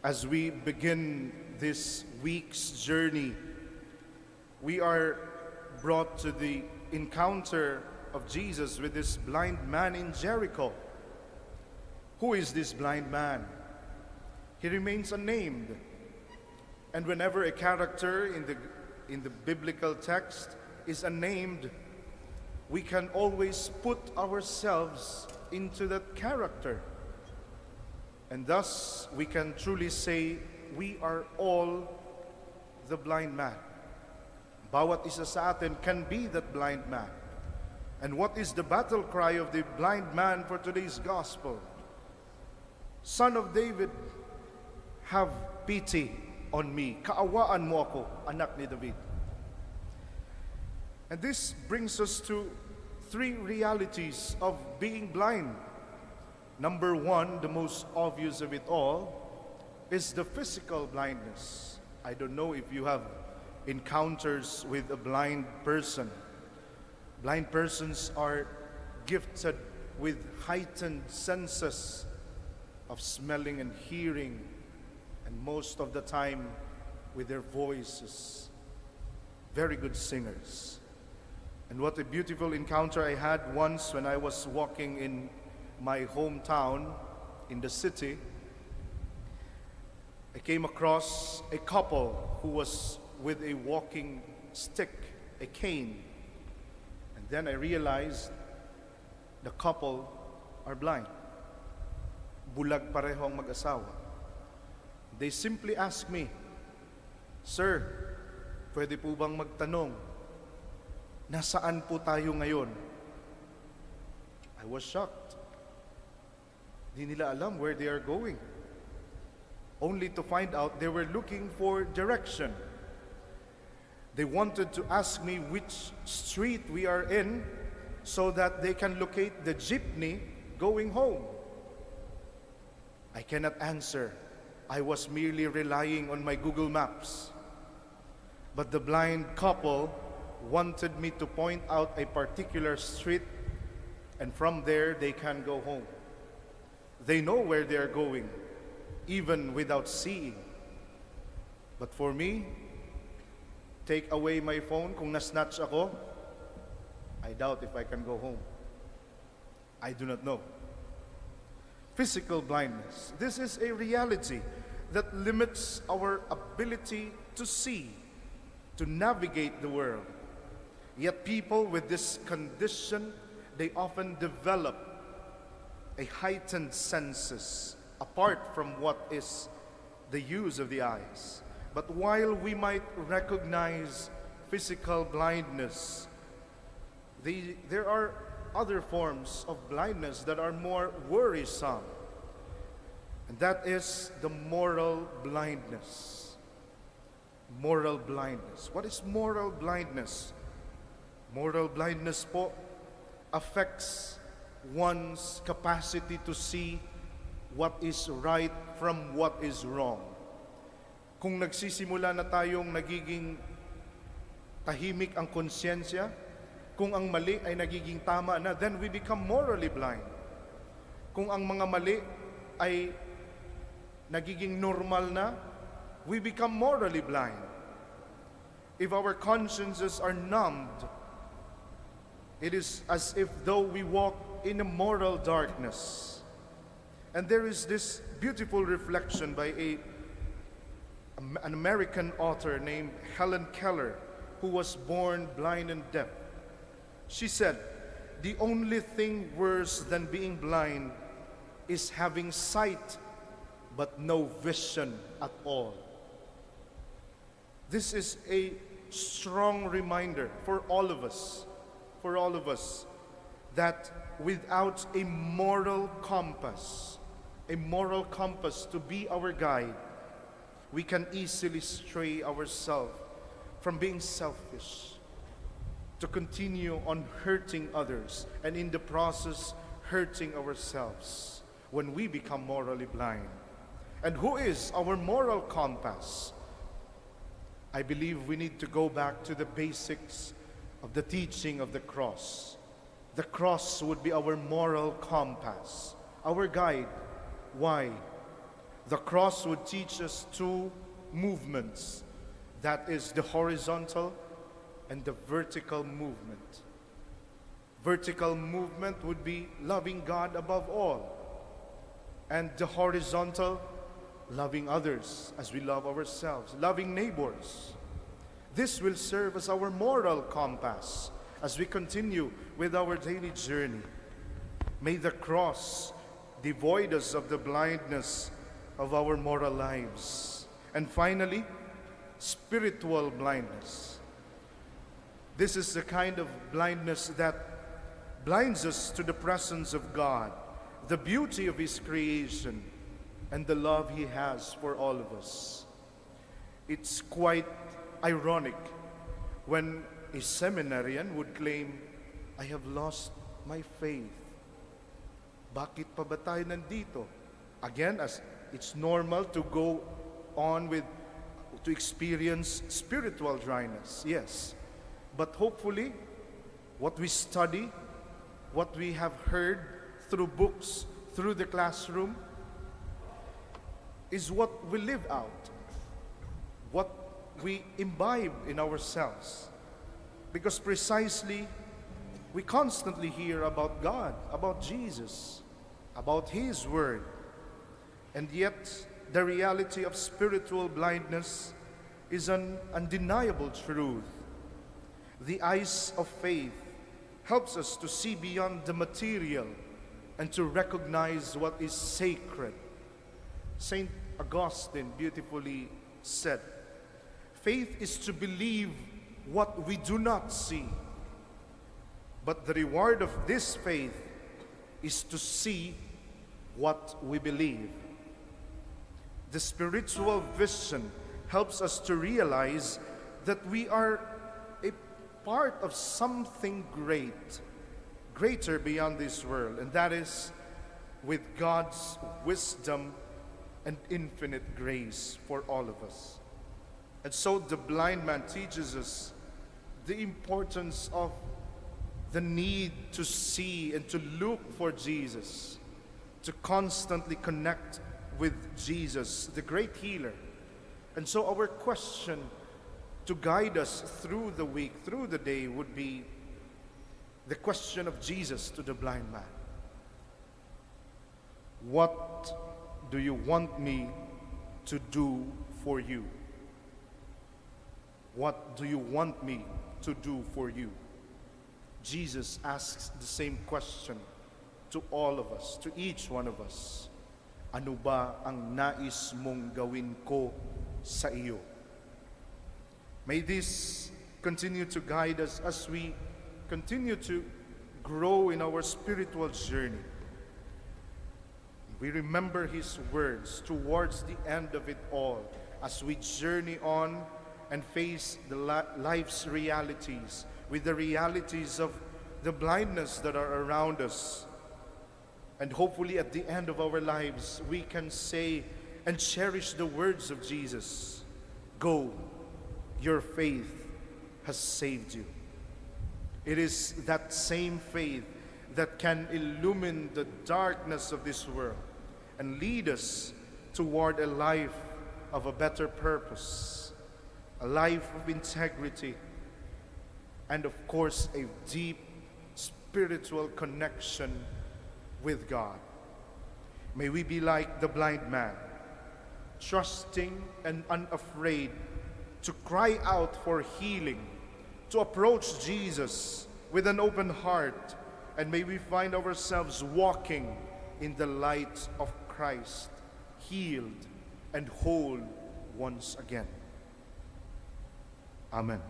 As we begin this week's journey, we are brought to the encounter of Jesus with this blind man in Jericho. Who is this blind man? He remains unnamed. And whenever a character in the biblical text is unnamed, we can always put ourselves into that character. And thus, we can truly say, we are all the blind man. Bawat isa sa atin can be that blind man. And what is the battle cry of the blind man for today's gospel? Son of David, have pity on me. Kaawaan mo ako, anak ni David. And this brings us to three realities of being blind. Number one, the most obvious of it all, is the physical blindness. I don't know if you have encounters with a blind person. Blind persons are gifted with heightened senses of smelling and hearing, and most of the time with their voices. Very good singers. And what a beautiful encounter I had once when I was walking in my hometown in the city. I came across a couple who was with a walking stick, a cane. And then I realized the couple are blind. Bulag pareho ang mag-asawa. They simply asked me, "Sir, pwede po bang magtanong, nasaan po tayo ngayon?" I was shocked. Di nila alam where they are going. Only to find out they were looking for direction. They wanted to ask me which street we are in so that they can locate the jeepney going home. I cannot answer. I was merely relying on my Google Maps. But the blind couple wanted me to point out a particular street, and from there they can go home. They know where they are going, even without seeing. But for me, take away my phone, kung nasnatch ako, I doubt if I can go home. I do not know. Physical blindness. This is a reality that limits our ability to see, to navigate the world. Yet people with this condition, they often develop a heightened senses apart from what is the use of the eyes. But while we might recognize physical blindness, there are other forms of blindness that are more worrisome. And that is the moral blindness. Moral blindness. What is moral blindness? Moral blindness po affects one's capacity to see what is right from what is wrong. Kung nagsisimula na tayong nagiging tahimik ang konsyensya, kung ang mali ay nagiging tama na, then we become morally blind. Kung ang mga mali ay nagiging normal na, we become morally blind. If our consciences are numbed, it is as if though we walk in a moral darkness. And there is this beautiful reflection by an American author named Helen Keller, who was born blind and deaf. She said, "The only thing worse than being blind is having sight but no vision at all." This is a strong reminder for all of us, that without a moral compass to be our guide, we can easily stray ourselves from being selfish to continue on hurting others, and in the process hurting ourselves when we become morally blind. And who is our moral compass? I believe we need to go back to the basics of the teaching of the cross. The cross would be our moral compass, our guide. Why? The cross would teach us two movements. That is the horizontal and the vertical movement. Vertical movement would be loving God above all. And the horizontal, loving others as we love ourselves, loving neighbors. This will serve as our moral compass as we continue with our daily journey. May the cross devoid us of the blindness of our moral lives. And finally, spiritual blindness. This is the kind of blindness that blinds us to the presence of God, the beauty of His creation, and the love He has for all of us. It's quite ironic when a seminarian would claim, I have lost my faith. Bakit pa ba tayo nandito? Again, as it's normal to go on to experience spiritual dryness, yes. But hopefully, what we study, what we have heard through books, through the classroom, is what we live out, what we imbibe in ourselves. Because precisely, we constantly hear about God, about Jesus, about His Word. And yet, the reality of spiritual blindness is an undeniable truth. The eyes of faith helps us to see beyond the material and to recognize what is sacred. Saint Augustine beautifully said, faith is to believe what we do not see. But the reward of this faith is to see what we believe. The spiritual vision helps us to realize that we are a part of something greater beyond this world, and that is with God's wisdom and infinite grace for all of us. And so the blind man teaches us the importance of the need to see and to look for Jesus, to constantly connect with Jesus, the great healer. And so our question to guide us through the week, through the day, would be the question of Jesus to the blind man. What do you want me to do for you? What do you want me to do for you? Jesus asks the same question to all of us, to each one of us. Ano ba ang nais mong gawin ko sa iyo? May this continue to guide us as we continue to grow in our spiritual journey. We remember His words towards the end of it all as we journey on and face the life's realities, with the realities of the blindness that are around us. And hopefully at the end of our lives, we can say and cherish the words of Jesus. Go, your faith has saved you. It is that same faith that can illumine the darkness of this world and lead us toward a life of a better purpose, a life of integrity, and of course, a deep spiritual connection with God. May we be like the blind man, trusting and unafraid to cry out for healing, to approach Jesus with an open heart, and may we find ourselves walking in the light of Christ, healed and whole once again. Amen.